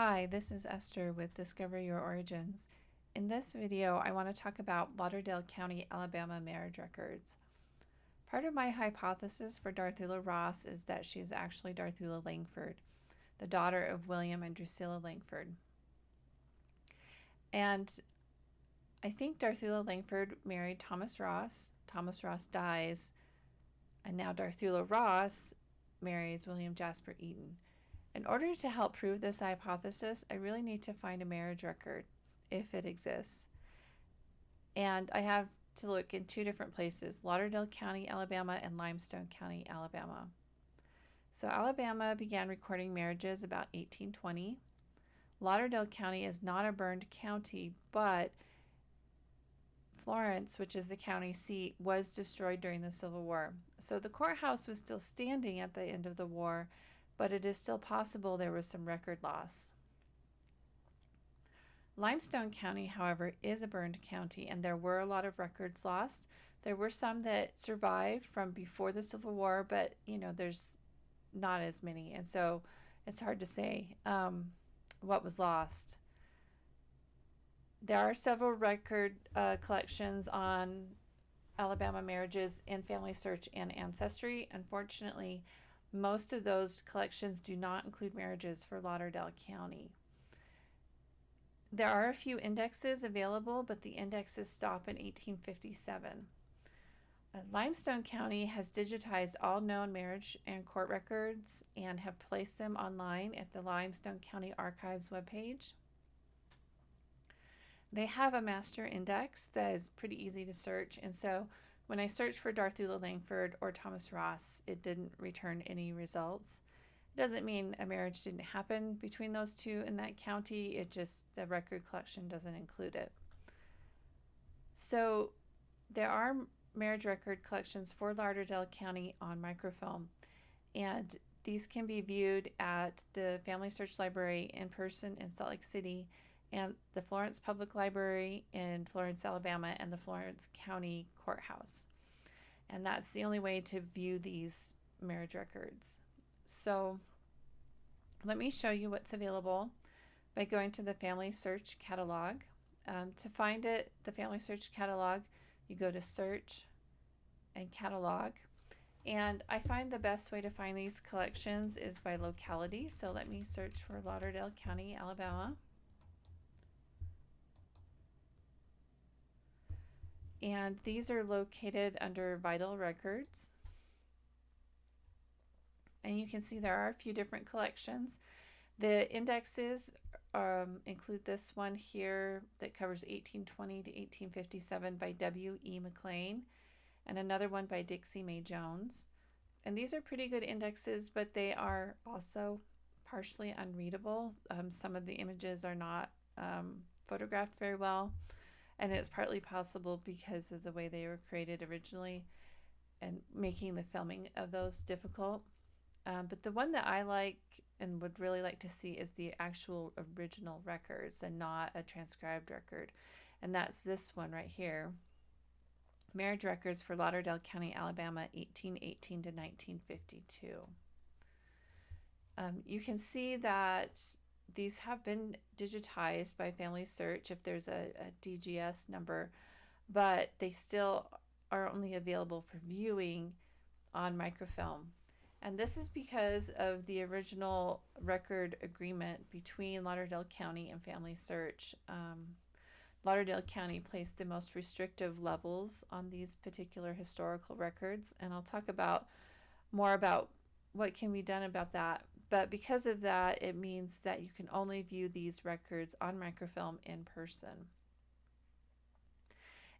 Hi, this is Esther with Discover Your Origins. In this video, I want to talk about Lauderdale County, Alabama marriage records. Part of my hypothesis for Darthula Ross is that she is actually Darthula Langford, the daughter of William and Drusilla Langford. And I think Darthula Langford married Thomas Ross. Thomas Ross dies, and now Darthula Ross marries William Jasper Eaton. In order to help prove this hypothesis, I really need to find a marriage record, if it exists. And I have to look in two different places, Lauderdale County, Alabama, and Limestone County, Alabama. So Alabama began recording marriages about 1820. Lauderdale County is not a burned county, but Florence, which is the county seat, was destroyed during the Civil War. So the courthouse was still standing at the end of the war, but it is still possible there was some record loss. Limestone County, however, is a burned county, and there were a lot of records lost. There were some that survived from before the Civil War, but there's not as many, and so it's hard to say what was lost. There are several record collections on Alabama marriages in Family Search and Ancestry. Unfortunately, most of those collections do not include marriages for Lauderdale County. There are a few indexes available, but the indexes stop in 1857. Limestone County has digitized all known marriage and court records and have placed them online at the Limestone County Archives webpage. They have a master index that is pretty easy to search, and so when I searched for Darthula Langford or Thomas Ross, it didn't return any results. It doesn't mean a marriage didn't happen between those two in that county, it just, the record collection doesn't include it. So there are marriage record collections for Lauderdale County on microfilm, and these can be viewed at the Family Search Library in person in Salt Lake City, and the Florence Public Library in Florence, Alabama, and the Florence County Courthouse. And that's the only way to view these marriage records. So let me show you what's available by going to the Family Search Catalog. To find it, the Family Search Catalog, you go to Search and Catalog. And I find the best way to find these collections is by locality. So let me search for Lauderdale County, Alabama. And these are located under Vital Records. And you can see there are a few different collections. The indexes include this one here that covers 1820 to 1857 by W.E. McLean, and another one by Dixie Mae Jones. And these are pretty good indexes, but they are also partially unreadable. Some of the images are not photographed very well. And it's partly possible because of the way they were created originally and making the filming of those difficult. But the one that I like and would really like to see is the actual original records and not a transcribed record. And that's this one right here. Marriage records for Lauderdale County, Alabama, 1818 to 1952. You can see that these have been digitized by Family Search if there's a DGS number, but they still are only available for viewing on microfilm. And this is because of the original record agreement between Lauderdale County and Family Search. Lauderdale County placed the most restrictive levels on these particular historical records, and I'll talk more about what can be done about that. But because of that, it means that you can only view these records on microfilm in person.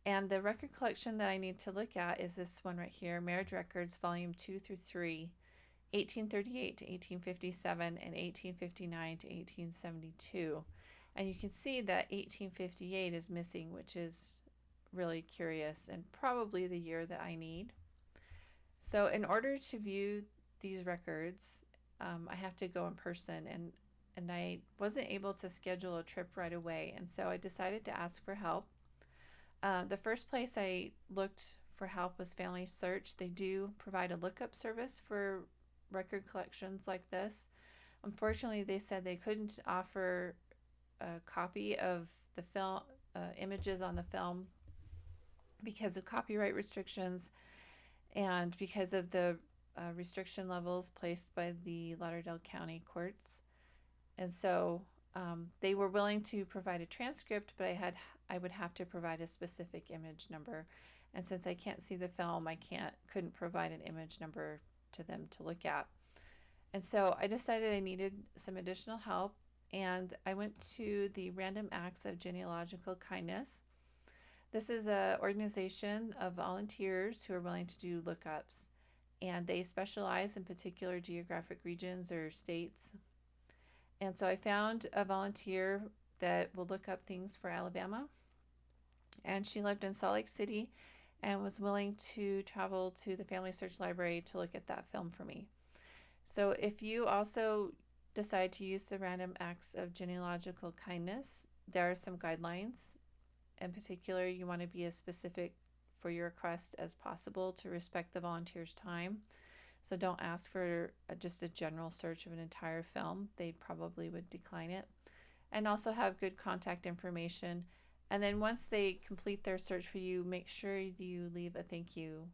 And the record collection that I need to look at is this one right here, Marriage Records Volume 2 through 3, 1838 to 1857 and 1859 to 1872. And you can see that 1858 is missing, which is really curious and probably the year that I need. So in order to view these records, I have to go in person, and I wasn't able to schedule a trip right away, and so I decided to ask for help. The first place I looked for help was Family Search. They do provide a lookup service for record collections like this. Unfortunately, they said they couldn't offer a copy of the film, images on the film, because of copyright restrictions and because of the restriction levels placed by the Lauderdale County courts. And so they were willing to provide a transcript, but I would have to provide a specific image number. And since I can't see the film, I couldn't provide an image number to them to look at. And so I decided I needed some additional help, and I went to the Random Acts of Genealogical Kindness. This is an organization of volunteers who are willing to do lookups, and they specialize in particular geographic regions or states. And so I found a volunteer that will look up things for Alabama, and she lived in Salt Lake City and was willing to travel to the Family Search Library to look at that film for me. So if you also decide to use the Random Acts of Genealogical Kindness, there are some guidelines. In particular, you want to be as specific for your request as possible to respect the volunteer's time. So don't ask for just a general search of an entire film. They probably would decline it. And also have good contact information. And then once they complete their search for you, make sure you leave a thank you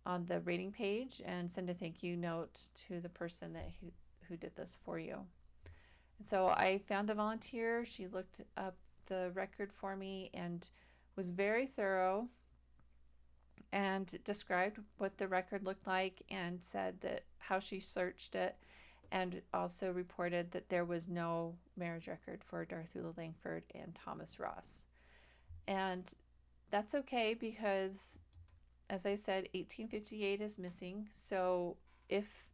on the rating page and send a thank you note to the person who did this for you. And so I found a volunteer. She looked up the record for me and was very thorough and described what the record looked like and said that how she searched it, and also reported that there was no marriage record for Darthula Langford and Thomas Ross. And that's okay because, as I said, 1858 is missing. So if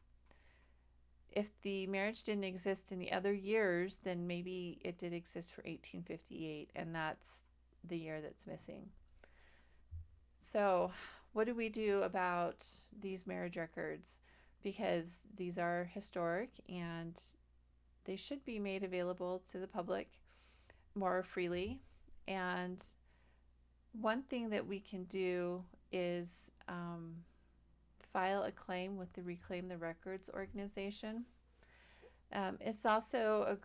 the marriage didn't exist in the other years, then maybe it did exist for 1858, and that's the year that's missing. So what do we do about these marriage records? Because these are historic and they should be made available to the public more freely. And one thing that we can do is file a claim with the Reclaim the Records organization. It's also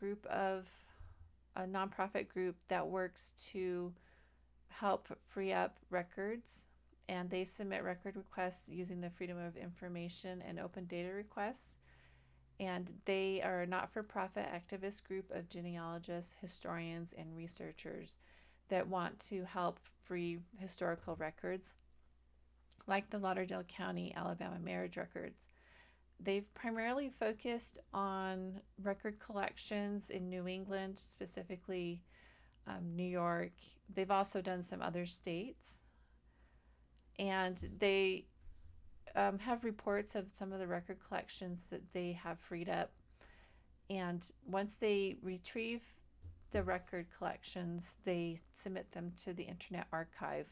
a nonprofit group that works to help free up records, and they submit record requests using the Freedom of Information and open data requests. And they are a not-for-profit activist group of genealogists, historians, and researchers that want to help free historical records, like the Lauderdale County, Alabama marriage records. They've primarily focused on record collections in New England, specifically New York. They've also done some other states. And they have reports of some of the record collections that they have freed up. And once they retrieve the record collections, they submit them to the Internet Archive.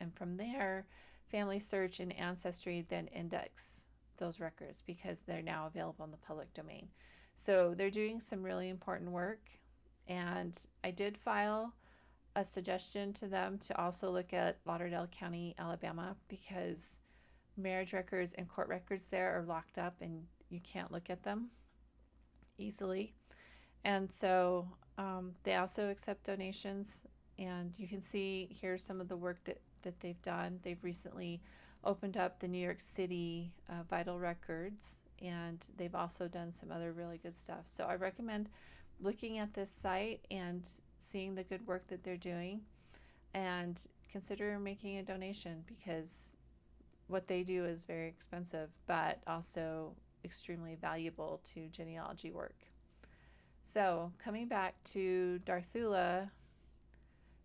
And from there, Family Search and Ancestry then index those records because they're now available in the public domain. So they're doing some really important work. And I did file a suggestion to them to also look at Lauderdale County, Alabama, because marriage records and court records there are locked up and you can't look at them easily. And so they also accept donations, and you can see here some of the work that they've done. They've recently opened up the New York City vital records, and they've also done some other really good stuff. So I recommend looking at this site and seeing the good work that they're doing, and consider making a donation because what they do is very expensive, but also extremely valuable to genealogy work. So coming back to Darthula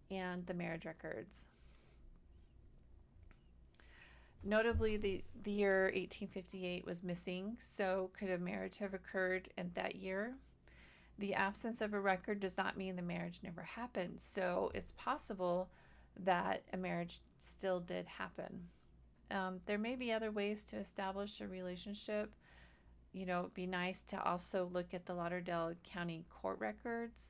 and the marriage records. Notably, the year 1858 was missing, so could a marriage have occurred in that year? The absence of a record does not mean the marriage never happened, so it's possible that a marriage still did happen. There may be other ways to establish a relationship. You know, it'd be nice to also look at the Lauderdale County court records,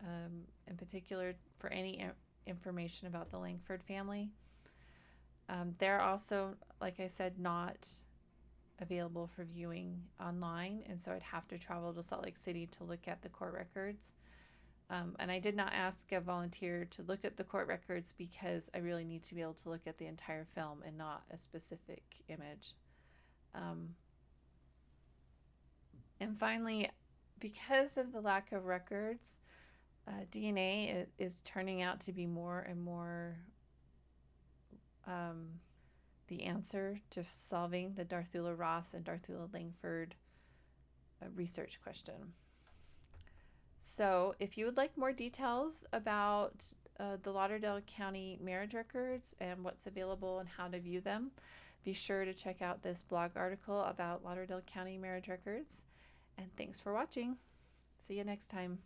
in particular for any information about the Langford family. They're also, like I said, not available for viewing online, and so I'd have to travel to Salt Lake City to look at the court records. And I did not ask a volunteer to look at the court records because I really need to be able to look at the entire film and not a specific image. And finally, because of the lack of records, DNA is turning out to be more and more the answer to solving the Darthula Ross and Darthula Langford research question. So if you would like more details about the Lauderdale County marriage records and what's available and how to view them, be sure to check out this blog article about Lauderdale County marriage records. And thanks for watching. See you next time.